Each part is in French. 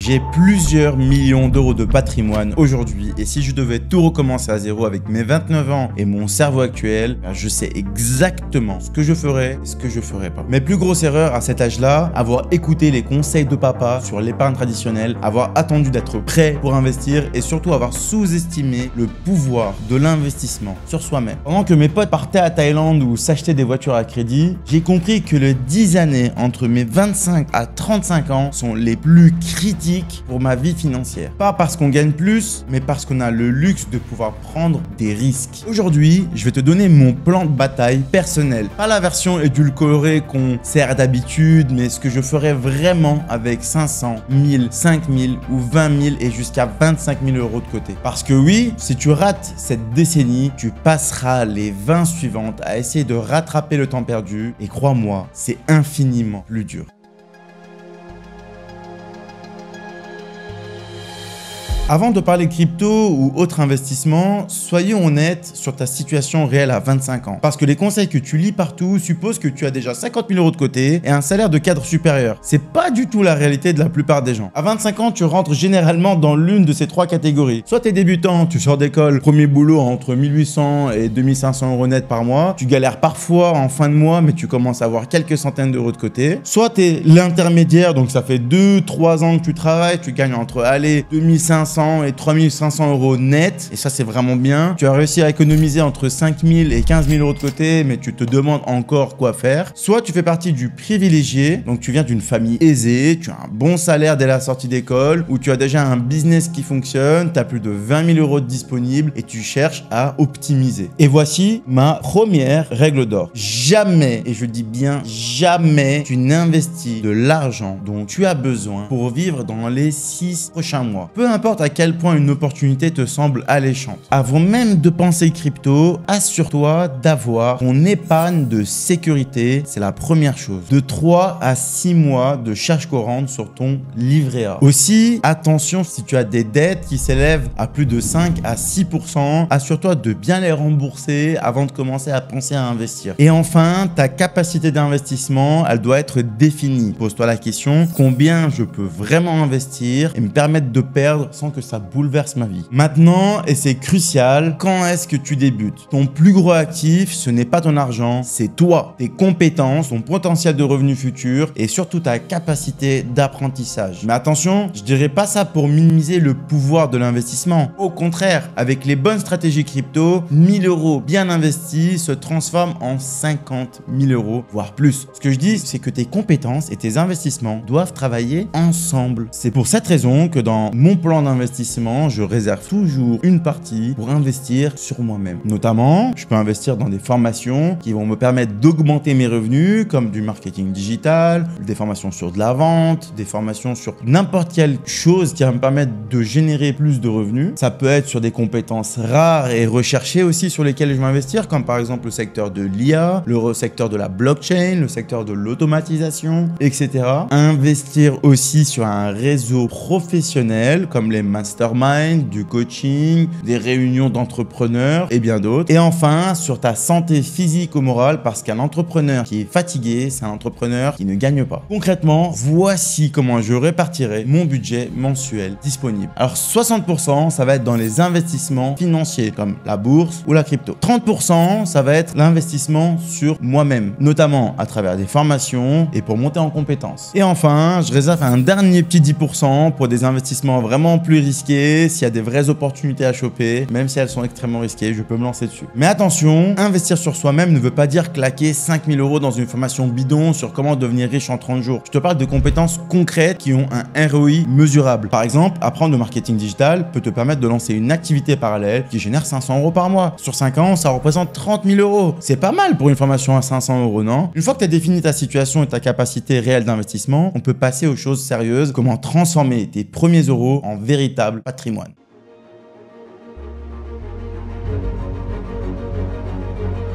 J'ai plusieurs millions d'euros de patrimoine aujourd'hui et si je devais tout recommencer à zéro avec mes 29 ans et mon cerveau actuel, je sais exactement ce que je ferais et ce que je ferais pas. Mes plus grosses erreurs à cet âge-là, avoir écouté les conseils de papa sur l'épargne traditionnelle, avoir attendu d'être prêt pour investir et surtout avoir sous-estimé le pouvoir de l'investissement sur soi-même. Pendant que mes potes partaient à Thaïlande ou s'achetaient des voitures à crédit, j'ai compris que les 10 années entre mes 25 à 35 ans sont les plus critiques pour ma vie financière. Pas parce qu'on gagne plus, mais parce qu'on a le luxe de pouvoir prendre des risques. Aujourd'hui, je vais te donner mon plan de bataille personnel. Pas la version édulcorée qu'on sert d'habitude, mais ce que je ferais vraiment avec 500, 1000, 5000 ou 20 000 et jusqu'à 25 000 euros de côté. Parce que oui, si tu rates cette décennie, tu passeras les 20 suivantes à essayer de rattraper le temps perdu et crois-moi, c'est infiniment plus dur. Avant de parler crypto ou autre investissement, soyons honnêtes sur ta situation réelle à 25 ans. Parce que les conseils que tu lis partout supposent que tu as déjà 50 000 euros de côté et un salaire de cadre supérieur. C'est pas du tout la réalité de la plupart des gens. À 25 ans, tu rentres généralement dans l'une de ces trois catégories. Soit tu es débutant, tu sors d'école, premier boulot entre 1800 et 2500 euros net par mois. Tu galères parfois en fin de mois, mais tu commences à avoir quelques centaines d'euros de côté. Soit tu es l'intermédiaire, donc ça fait 2-3 ans que tu travailles, tu gagnes entre 2500 et 3500 euros net, et ça c'est vraiment bien. Tu as réussi à économiser entre 5000 et 15 000 euros de côté, mais tu te demandes encore quoi faire. Soit tu fais partie du privilégié, donc tu viens d'une famille aisée, tu as un bon salaire dès la sortie d'école, ou tu as déjà un business qui fonctionne, tu as plus de 20 000 euros de disponibles et tu cherches à optimiser. Et voici ma première règle d'or. Jamais, et je dis bien jamais, tu n'investis de l'argent dont tu as besoin pour vivre dans les 6 prochains mois. Peu importe à quel point une opportunité te semble alléchante. Avant même de penser crypto, assure-toi d'avoir ton épargne de sécurité. C'est la première chose. De 3 à 6 mois de charges courantes sur ton livret A. Aussi, attention si tu as des dettes qui s'élèvent à plus de 5 à 6%, assure-toi de bien les rembourser avant de commencer à penser à investir. Et enfin, ta capacité d'investissement, elle doit être définie. Pose-toi la question, combien je peux vraiment investir et me permettre de perdre sans que ça bouleverse ma vie. Maintenant, et c'est crucial, quand est-ce que tu débutes? Ton plus gros actif, ce n'est pas ton argent, c'est toi, tes compétences, ton potentiel de revenus futurs et surtout ta capacité d'apprentissage. Mais attention, je dirais pas ça pour minimiser le pouvoir de l'investissement. Au contraire, avec les bonnes stratégies crypto, 1000 euros bien investis se transforment en 50 000 euros, voire plus. Ce que je dis, c'est que tes compétences et tes investissements doivent travailler ensemble. C'est pour cette raison que dans mon plan d'investissement, je réserve toujours une partie pour investir sur moi-même. Notamment, je peux investir dans des formations qui vont me permettre d'augmenter mes revenus, comme du marketing digital, des formations sur de la vente, des formations sur n'importe quelle chose qui va me permettre de générer plus de revenus. Ça peut être sur des compétences rares et recherchées aussi sur lesquelles je vais investir, comme par exemple le secteur de l'IA, le secteur de la blockchain, le secteur de l'automatisation, etc. Investir aussi sur un réseau professionnel comme les mastermind, du coaching, des réunions d'entrepreneurs et bien d'autres. Et enfin, sur ta santé physique ou morale, parce qu'un entrepreneur qui est fatigué, c'est un entrepreneur qui ne gagne pas. Concrètement, voici comment je répartirai mon budget mensuel disponible. Alors 60%, ça va être dans les investissements financiers, comme la bourse ou la crypto. 30%, ça va être l'investissement sur moi-même, notamment à travers des formations et pour monter en compétences. Et enfin, je réserve un dernier petit 10% pour des investissements vraiment plus risqué, s'il y a des vraies opportunités à choper, même si elles sont extrêmement risquées, je peux me lancer dessus. Mais attention, investir sur soi-même ne veut pas dire claquer 5000 euros dans une formation bidon sur comment devenir riche en 30 jours. Je te parle de compétences concrètes qui ont un ROI mesurable. Par exemple, apprendre le marketing digital peut te permettre de lancer une activité parallèle qui génère 500 euros par mois. Sur 5 ans, ça représente 30 000 euros. C'est pas mal pour une formation à 500 euros, non? Une fois que tu as défini ta situation et ta capacité réelle d'investissement, on peut passer aux choses sérieuses, comment transformer tes premiers euros en véritable patrimoine.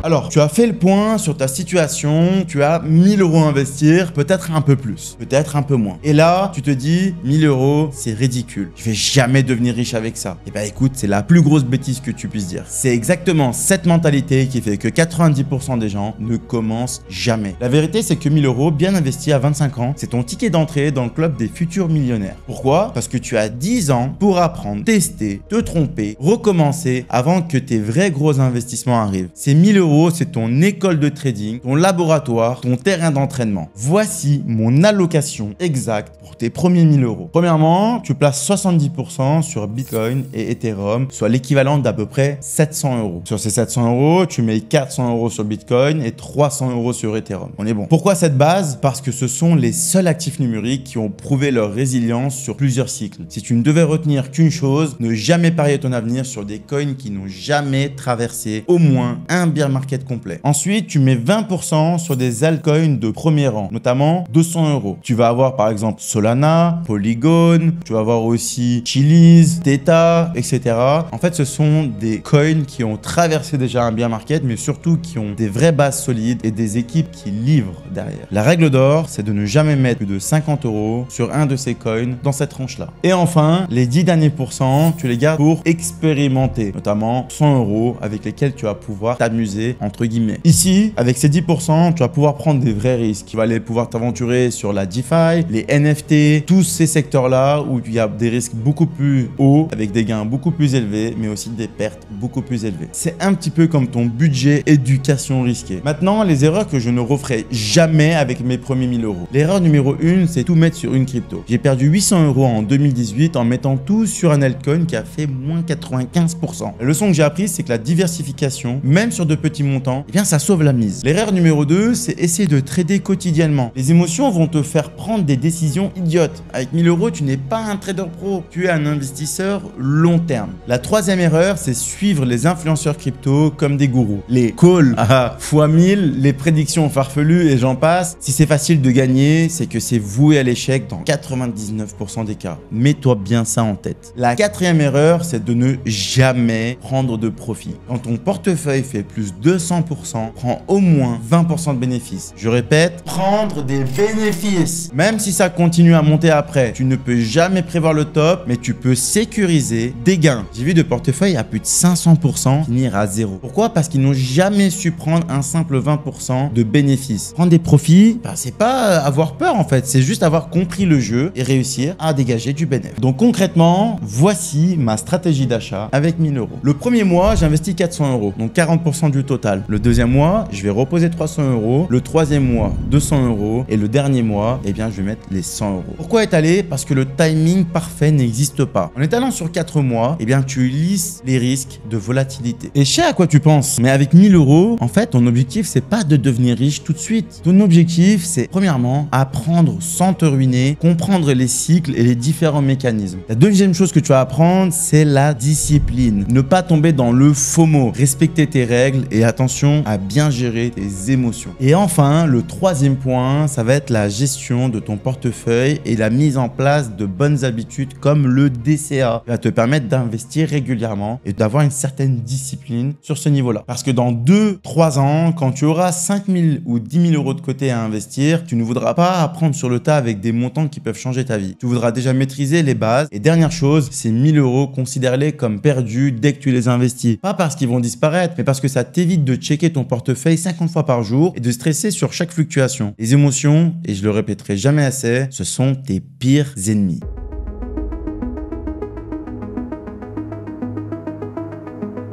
Alors, tu as fait le point sur ta situation, tu as 1000 euros à investir, peut-être un peu plus, peut-être un peu moins. Et là, tu te dis, 1000 euros, c'est ridicule. Je vais jamais devenir riche avec ça. Eh ben écoute, c'est la plus grosse bêtise que tu puisses dire. C'est exactement cette mentalité qui fait que 90% des gens ne commencent jamais. La vérité, c'est que 1000 euros bien investis à 25 ans, c'est ton ticket d'entrée dans le club des futurs millionnaires. Pourquoi? Parce que tu as 10 ans pour apprendre, tester, te tromper, recommencer avant que tes vrais gros investissements arrivent. Ces 1000 euros, c'est ton école de trading, ton laboratoire, ton terrain d'entraînement. Voici mon allocation exacte pour tes premiers 1000 euros. Premièrement, tu places 70% sur Bitcoin et Ethereum, soit l'équivalent d'à peu près 700 euros. Sur ces 700 euros, tu mets 400 euros sur Bitcoin et 300 euros sur Ethereum. On est bon. Pourquoi cette base? Parce que ce sont les seuls actifs numériques qui ont prouvé leur résilience sur plusieurs cycles. Si tu ne devais retenir qu'une chose, ne jamais parier ton avenir sur des coins qui n'ont jamais traversé au moins un bear market complet. Ensuite, tu mets 20% sur des altcoins de premier rang, notamment 200 euros. Tu vas avoir par exemple Solana, Polygon, tu vas avoir aussi Chiliz, Theta, etc. En fait, ce sont des coins qui ont traversé déjà un bear market, mais surtout qui ont des vraies bases solides et des équipes qui livrent derrière. La règle d'or, c'est de ne jamais mettre plus de 50 euros sur un de ces coins dans cette tranche-là. Et enfin, les 10 derniers pourcents, tu les gardes pour expérimenter, notamment 100 euros avec lesquels tu vas pouvoir t'amuser, entre guillemets. Ici, avec ces 10%, tu vas pouvoir prendre des vrais risques. Tu vas aller pouvoir t'aventurer sur la DeFi, les NFT, tous ces secteurs-là où il y a des risques beaucoup plus hauts, avec des gains beaucoup plus élevés, mais aussi des pertes beaucoup plus élevées. C'est un petit peu comme ton budget éducation risquée. Maintenant, les erreurs que je ne referai jamais avec mes premiers 1000 euros. L'erreur numéro 1, c'est tout mettre sur une crypto. J'ai perdu 800 euros en 2018 en mettant tout sur un altcoin qui a fait moins 95%. La leçon que j'ai apprise, c'est que la diversification, même sur de petits montants, eh bien ça sauve la mise. L'erreur numéro 2, c'est essayer de trader quotidiennement. Les émotions vont te faire prendre des décisions idiotes. Avec 1000 euros, tu n'es pas un trader pro, tu es un investisseur long terme. La troisième erreur, c'est suivre les influenceurs crypto comme des gourous. Les calls à x1000, les prédictions farfelues et j'en passe. Si c'est facile de gagner, c'est que c'est voué à l'échec dans 99% des cas. Mets-toi bien ça en tête. La quatrième erreur, c'est de ne jamais prendre de profit. Quand ton portefeuille fait plus de 200%, prends au moins 20% de bénéfices. Je répète, prendre des bénéfices. Même si ça continue à monter après, tu ne peux jamais prévoir le top, mais tu peux sécuriser des gains. J'ai vu de portefeuilles à plus de 500% finir à zéro. Pourquoi? Parce qu'ils n'ont jamais su prendre un simple 20% de bénéfices. Prendre des profits, c'est pas avoir peur en fait, c'est juste avoir compris le jeu et réussir à dégager du bénéfice. Donc concrètement, voici ma stratégie d'achat avec 1000 euros. Le premier mois, j'investis 400 euros, donc 40% du total. Le deuxième mois, je vais reposer 300 euros. Le troisième mois, 200 euros. Et le dernier mois, eh bien, je vais mettre les 100 euros. Pourquoi étaler? Parce que le timing parfait n'existe pas. En étalant sur 4 mois, eh bien, tu lisses les risques de volatilité. Et je sais à quoi tu penses, mais avec 1000 euros, en fait, ton objectif, c'est pas de devenir riche tout de suite. Ton objectif, c'est premièrement, apprendre sans te ruiner, comprendre les cycles et les différents mécanismes. La deuxième chose que tu vas apprendre, c'est la discipline. Ne pas tomber dans le FOMO, respecter tes règles et attention à bien gérer tes émotions. Et enfin, le troisième point, ça va être la gestion de ton portefeuille et la mise en place de bonnes habitudes comme le DCA. Ça va te permettre d'investir régulièrement et d'avoir une certaine discipline sur ce niveau-là. Parce que dans 2-3 ans, quand tu auras 5 000 ou 10 000 euros de côté à investir, tu ne voudras pas apprendre sur le tas avec des montants qui peuvent changer ta vie. Tu voudras déjà maîtriser les bases. Et dernière chose, ces 1000 euros, considère-les comme perdus dès que tu les investis. Pas parce qu'ils vont disparaître, mais parce que ça t'évite de checker ton portefeuille 50 fois par jour et de stresser sur chaque fluctuation. Les émotions, et je le répéterai jamais assez, ce sont tes pires ennemis.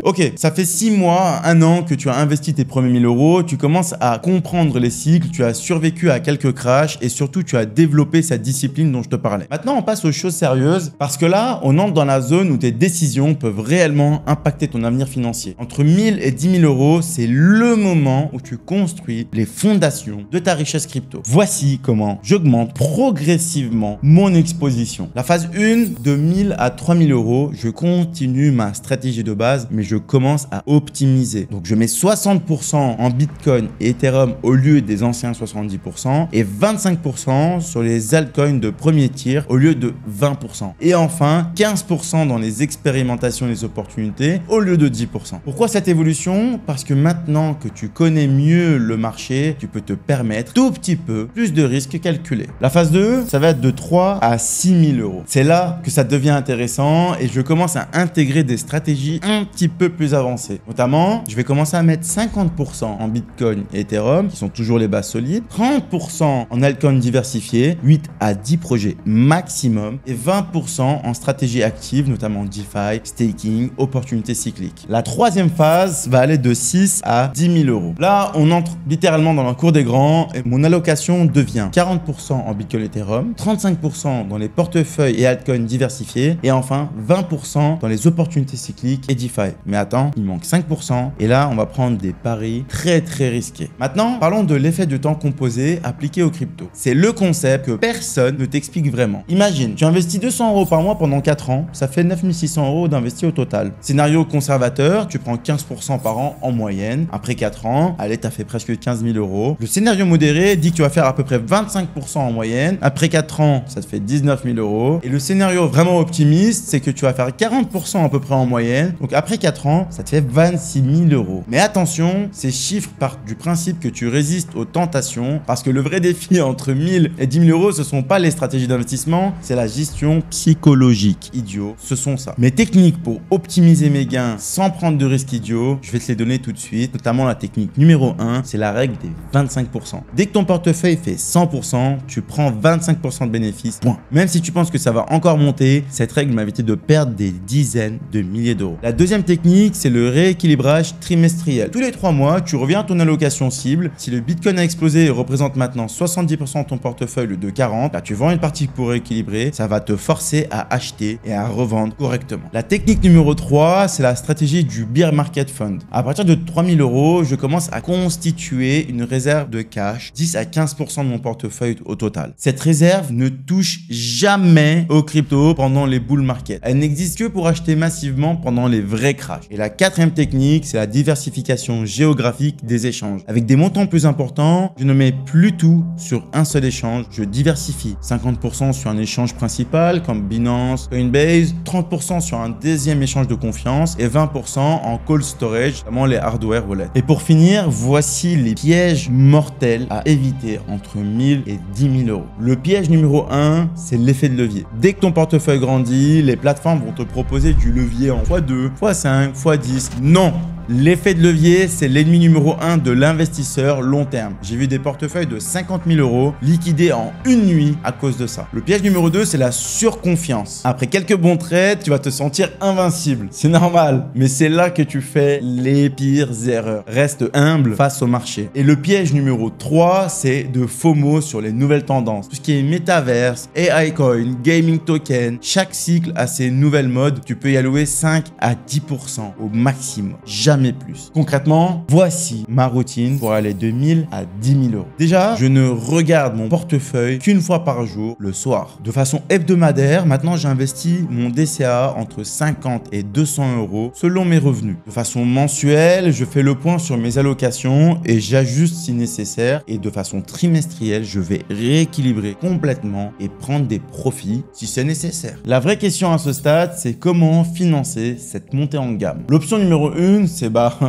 Ok, ça fait 6 mois, 1 an que tu as investi tes premiers 1000 euros, tu commences à comprendre les cycles, tu as survécu à quelques crashs et surtout tu as développé cette discipline dont je te parlais. Maintenant, on passe aux choses sérieuses parce que là, on entre dans la zone où tes décisions peuvent réellement impacter ton avenir financier. Entre 1000 et 10 000 euros, c'est le moment où tu construis les fondations de ta richesse crypto. Voici comment j'augmente progressivement mon exposition. La phase 1, de 1000 à 3000 euros, je continue ma stratégie de base, mais je commence à optimiser. Donc je mets 60% en Bitcoin et Ethereum au lieu des anciens 70% et 25% sur les altcoins de premier tir au lieu de 20%. Et enfin 15% dans les expérimentations et les opportunités au lieu de 10%. Pourquoi cette évolution? Parce que maintenant que tu connais mieux le marché, tu peux te permettre tout petit peu plus de risques calculés. La phase 2, ça va être de 3 à 6 000 euros. C'est là que ça devient intéressant et je commence à intégrer des stratégies un petit peu plus avancées. Notamment, je vais commencer à mettre 50% en Bitcoin et Ethereum, qui sont toujours les bases solides, 30% en altcoins diversifiés, 8 à 10 projets maximum, et 20% en stratégie active, notamment DeFi, staking, opportunités cycliques. La troisième phase va aller de 6 à 10 000 euros. Là, on entre littéralement dans la cour des grands et mon allocation devient 40% en Bitcoin et Ethereum, 35% dans les portefeuilles et altcoins diversifiés et enfin 20% dans les opportunités cycliques et DeFi. Mais attends, il manque 5% et là, on va prendre des paris très risqués. Maintenant, parlons de l'effet de temps composé appliqué aux cryptos. C'est le concept que personne ne t'explique vraiment. Imagine, tu investis 200 euros par mois pendant 4 ans, ça fait 9 600 euros d'investi au total. Scénario conservateur, tu prends 15% par an en moyenne. Après 4 ans, allez, t'as fait presque 15 000 euros. Le scénario modéré dit que tu vas faire à peu près 25% en moyenne. Après 4 ans, ça te fait 19 000 euros. Et le scénario vraiment optimiste, c'est que tu vas faire 40% à peu près en moyenne. Donc après 4 ans, ça te fait 26 000 euros. Mais attention, ces chiffres partent du principe que tu résistes aux tentations parce que le vrai défi entre 1000 et 10 000 euros, ce sont pas les stratégies d'investissement, c'est la gestion psychologique. Idiot, ce sont ça. Mes techniques pour optimiser mes gains sans prendre de risques idiots, je vais te les donner tout de suite. Notamment la technique numéro 1, c'est la règle des 25%. Dès que ton portefeuille fait 100%, tu prends 25% de bénéfices. Point. Même si tu penses que ça va encore monter, cette règle m'a évité de perdre des dizaines de milliers d'euros. La deuxième technique, c'est le rééquilibrage trimestriel. Tous les 3 mois, tu reviens à ton allocation cible. Si le Bitcoin a explosé et représente maintenant 70% de ton portefeuille au lieu de 40%, là, tu vends une partie pour rééquilibrer. Ça va te forcer à acheter et à revendre correctement. La technique numéro 3, c'est la stratégie du Bear Market Fund. À partir de 3 000 euros, je commence à constituer une réserve de cash, 10 à 15% de mon portefeuille au total. Cette réserve ne touche jamais aux cryptos pendant les bull market. Elle n'existe que pour acheter massivement pendant les vrais crashs. Et la quatrième technique, c'est la diversification géographique des échanges. Avec des montants plus importants, je ne mets plus tout sur un seul échange, je diversifie. 50% sur un échange principal comme Binance, Coinbase, 30% sur un deuxième échange de confiance et 20% en cold storage, notamment les hardware wallets. Et pour finir, voici les pièges mortels à éviter entre 1000 et 10 000 euros. Le piège numéro 1, c'est l'effet de levier. Dès que ton portefeuille grandit, les plateformes vont te proposer du levier en x2, x5, x10. Non! L'effet de levier, c'est l'ennemi numéro 1 de l'investisseur long terme. J'ai vu des portefeuilles de 50 000 euros liquidés en une nuit à cause de ça. Le piège numéro 2, c'est la surconfiance. Après quelques bons trades, tu vas te sentir invincible. C'est normal, mais c'est là que tu fais les pires erreurs. Reste humble face au marché. Et le piège numéro 3, c'est de FOMO sur les nouvelles tendances. Tout ce qui est métaverse, AI coin, gaming token, chaque cycle a ses nouvelles modes. Tu peux y allouer 5 à 10% au maximum. Jamais plus. Concrètement, voici ma routine pour aller de 1000 à 10 000 euros. Déjà, je ne regarde mon portefeuille qu'une fois par jour, le soir. De façon hebdomadaire, maintenant j'investis mon DCA entre 50 et 200 euros selon mes revenus. De façon mensuelle, je fais le point sur mes allocations et j'ajuste si nécessaire. Et de façon trimestrielle, je vais rééquilibrer complètement et prendre des profits si c'est nécessaire. La vraie question à ce stade, c'est comment financer cette montée en gamme. L'option numéro 1, c'est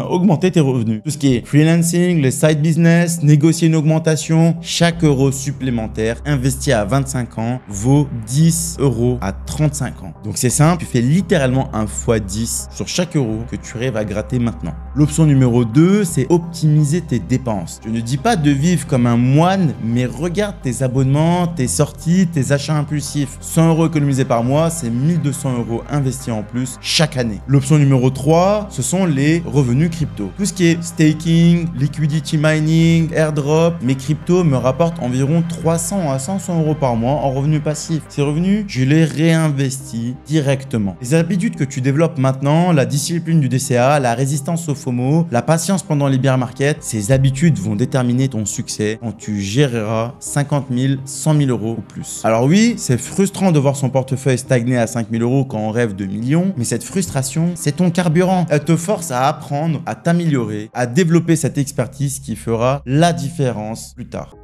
augmenter tes revenus. Tout ce qui est freelancing, les side business, négocier une augmentation, chaque euro supplémentaire investi à 25 ans vaut 10 euros à 35 ans. Donc c'est simple, tu fais littéralement un x10 sur chaque euro que tu rêves à gratter maintenant. L'option numéro 2, c'est optimiser tes dépenses. Je ne dis pas de vivre comme un moine, mais regarde tes abonnements, tes sorties, tes achats impulsifs. 100 euros économisés par mois, c'est 1200 euros investis en plus chaque année. L'option numéro 3, ce sont les revenus crypto. Tout ce qui est staking, liquidity mining, airdrop, mes cryptos me rapportent environ 300 à 500 euros par mois en revenus passifs. Ces revenus, je les réinvestis directement. Les habitudes que tu développes maintenant, la discipline du DCA, la résistance au FOMO, la patience pendant les bear markets, ces habitudes vont déterminer ton succès quand tu géreras 50 000, 100 000 euros ou plus. Alors oui, c'est frustrant de voir son portefeuille stagner à 5 000 euros quand on rêve de millions, mais cette frustration, c'est ton carburant. Elle te force à apprendre, à t'améliorer, à développer cette expertise qui fera la différence plus tard.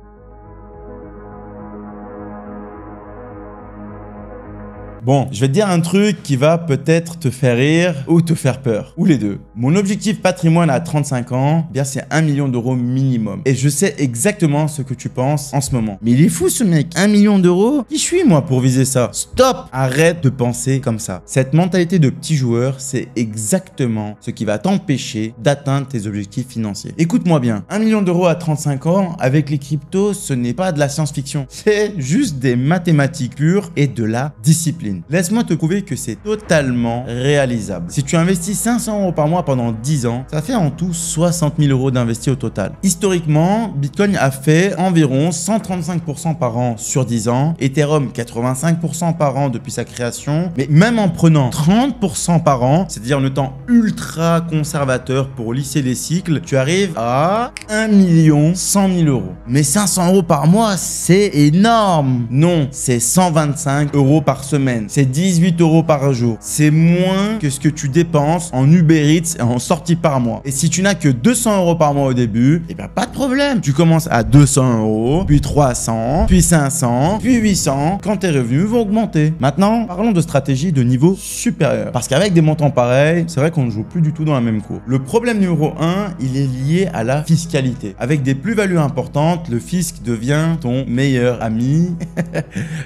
Bon, je vais te dire un truc qui va peut-être te faire rire ou te faire peur, ou les deux. Mon objectif patrimoine à 35 ans, bien c'est 1 million d'euros minimum. Et je sais exactement ce que tu penses en ce moment. Mais il est fou ce mec, 1 million d'euros? Qui je suis moi pour viser ça? Stop! Arrête de penser comme ça. Cette mentalité de petit joueur, c'est exactement ce qui va t'empêcher d'atteindre tes objectifs financiers. Écoute-moi bien, 1 million d'euros à 35 ans, avec les cryptos, ce n'est pas de la science-fiction. C'est juste des mathématiques pures et de la discipline. Laisse-moi te prouver que c'est totalement réalisable. Si tu investis 500 euros par mois pendant 10 ans, ça fait en tout 60 000 euros d'investis au total. Historiquement, Bitcoin a fait environ 135% par an sur 10 ans, Ethereum 85% par an depuis sa création, mais même en prenant 30% par an, c'est-à-dire en étant ultra conservateur pour lisser les cycles, tu arrives à 1 100 000 euros. Mais 500 euros par mois, c'est énorme. Non, c'est 125 euros par semaine. C'est 18 euros par jour. C'est moins que ce que tu dépenses en Uber Eats et en sortie par mois. Et si tu n'as que 200 euros par mois au début, eh bien pas de problème. Tu commences à 200 euros, puis 300, puis 500, puis 800, quand tes revenus vont augmenter. Maintenant, parlons de stratégie de niveau supérieur. Parce qu'avec des montants pareils, c'est vrai qu'on ne joue plus du tout dans la même cour. Le problème numéro 1, il est lié à la fiscalité. Avec des plus-values importantes, le fisc devient ton meilleur ami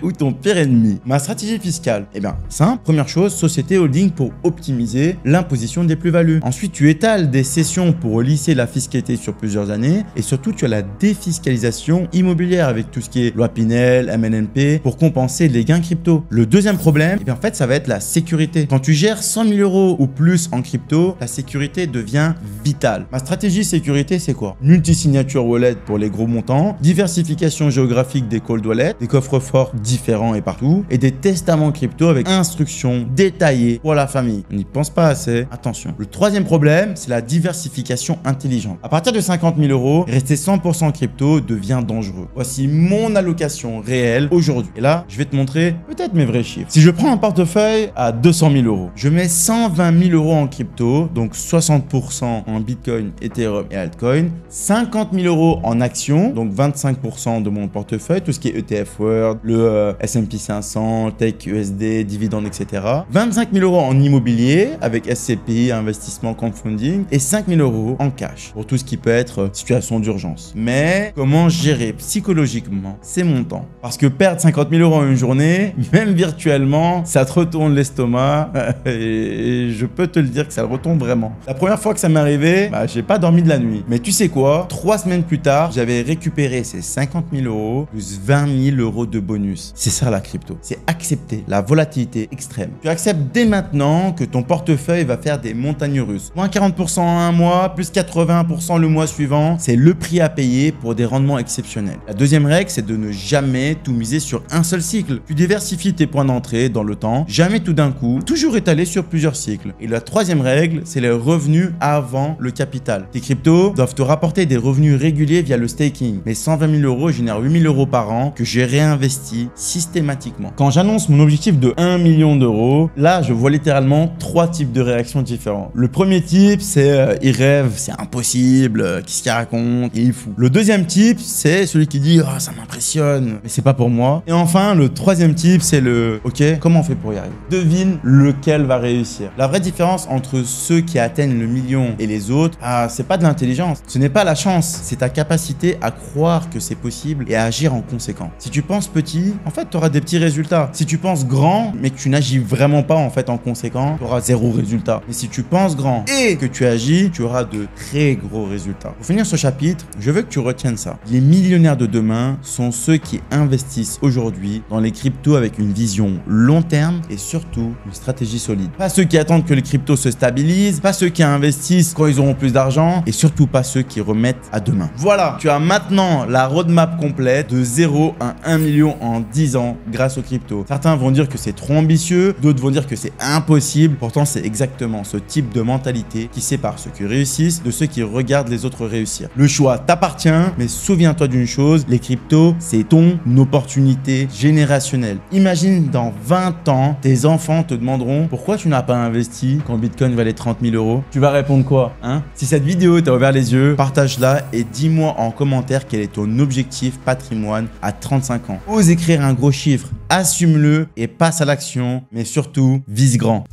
ou ton pire ennemi. Ma stratégie fiscale, eh bien, simple. Première chose, société holding pour optimiser l'imposition des plus-values. Ensuite, tu étales des cessions pour lisser la fiscalité sur plusieurs années. Et surtout, tu as la défiscalisation immobilière avec tout ce qui est loi Pinel, MNNP pour compenser les gains crypto. Le deuxième problème, eh bien, en fait, ça va être la sécurité. Quand tu gères 100 000 euros ou plus en crypto, la sécurité devient vitale. Ma stratégie sécurité, c'est quoi? Multi-signature wallet pour les gros montants, diversification géographique des cold wallets, des coffres forts différents et partout, et des testaments crypto avec instructions détaillées pour la famille. On n'y pense pas assez. Attention. Le troisième problème, c'est la diversification intelligente. À partir de 50 000 euros, rester 100% crypto devient dangereux. Voici mon allocation réelle aujourd'hui. Et là, je vais te montrer peut-être mes vrais chiffres. Si je prends un portefeuille à 200 000 euros, je mets 120 000 euros en crypto, donc 60% en Bitcoin, Ethereum et altcoin, 50 000 euros en actions, donc 25% de mon portefeuille, tout ce qui est ETF World, le S&P 500, Tech USD, dividendes, etc. 25 000 euros en immobilier avec SCPI, investissement crowdfunding et 5 000 euros en cash pour tout ce qui peut être situation d'urgence. Mais comment gérer psychologiquement ces montants? Parce que perdre 50 000 euros en une journée, même virtuellement, ça te retourne l'estomac et je peux te le dire que ça le retourne vraiment. La première fois que ça m'est arrivé, j'ai pas dormi de la nuit. Mais tu sais quoi? 3 semaines plus tard, j'avais récupéré ces 50 000 euros plus 20 000 euros de bonus. C'est ça la crypto. C'est accepter la volatilité extrême. Tu acceptes dès maintenant que ton portefeuille va faire des montagnes russes. Moins 40% en un mois, plus 80% le mois suivant, c'est le prix à payer pour des rendements exceptionnels. La deuxième règle, c'est de ne jamais tout miser sur un seul cycle. Tu diversifies tes points d'entrée dans le temps, jamais tout d'un coup, toujours étalé sur plusieurs cycles. Et la troisième règle, c'est les revenus avant le capital. Tes cryptos doivent te rapporter des revenus réguliers via le staking. Mais 120 000 euros génèrent 8 000 euros par an que j'ai réinvesti systématiquement. Quand j'annonce mon objectif de 1 million d'euros, là, je vois littéralement 3 types de réactions différents. Le premier type, c'est il rêve, c'est impossible, qu'est-ce qu'il raconte, il est fou. Le deuxième type, c'est celui qui dit ah, ça m'impressionne, mais c'est pas pour moi. Et enfin, le troisième type, c'est le ok, comment on fait pour y arriver? Devine lequel va réussir. La vraie différence entre ceux qui atteignent le million et les autres, c'est pas de l'intelligence, ce n'est pas la chance, c'est ta capacité à croire que c'est possible et à agir en conséquence. Si tu penses petit, en fait, tu auras des petits résultats. Si tu penses grand, mais que tu n'agis vraiment pas en fait en conséquence, tu auras 0 résultat. Mais si tu penses grand et que tu agis, tu auras de très gros résultats. Pour finir ce chapitre, je veux que tu retiennes ça. Les millionnaires de demain sont ceux qui investissent aujourd'hui dans les cryptos avec une vision long terme et surtout une stratégie solide. Pas ceux qui attendent que les cryptos se stabilisent, pas ceux qui investissent quand ils auront plus d'argent et surtout pas ceux qui remettent à demain. Voilà, tu as maintenant la roadmap complète de 0 à 1 million en 10 ans grâce aux cryptos. Certains vont dire dire que c'est trop ambitieux, d'autres vont dire que c'est impossible. Pourtant, c'est exactement ce type de mentalité qui sépare ceux qui réussissent de ceux qui regardent les autres réussir. Le choix t'appartient, mais souviens-toi d'une chose, les cryptos, c'est ton opportunité générationnelle. Imagine dans 20 ans, tes enfants te demanderont pourquoi tu n'as pas investi quand Bitcoin valait 30 000 euros. Tu vas répondre quoi, hein? Si cette vidéo t'a ouvert les yeux, partage-la et dis-moi en commentaire quel est ton objectif patrimoine à 35 ans. Ose écrire un gros chiffre, assume-le et passe à l'action, mais surtout, vise grand.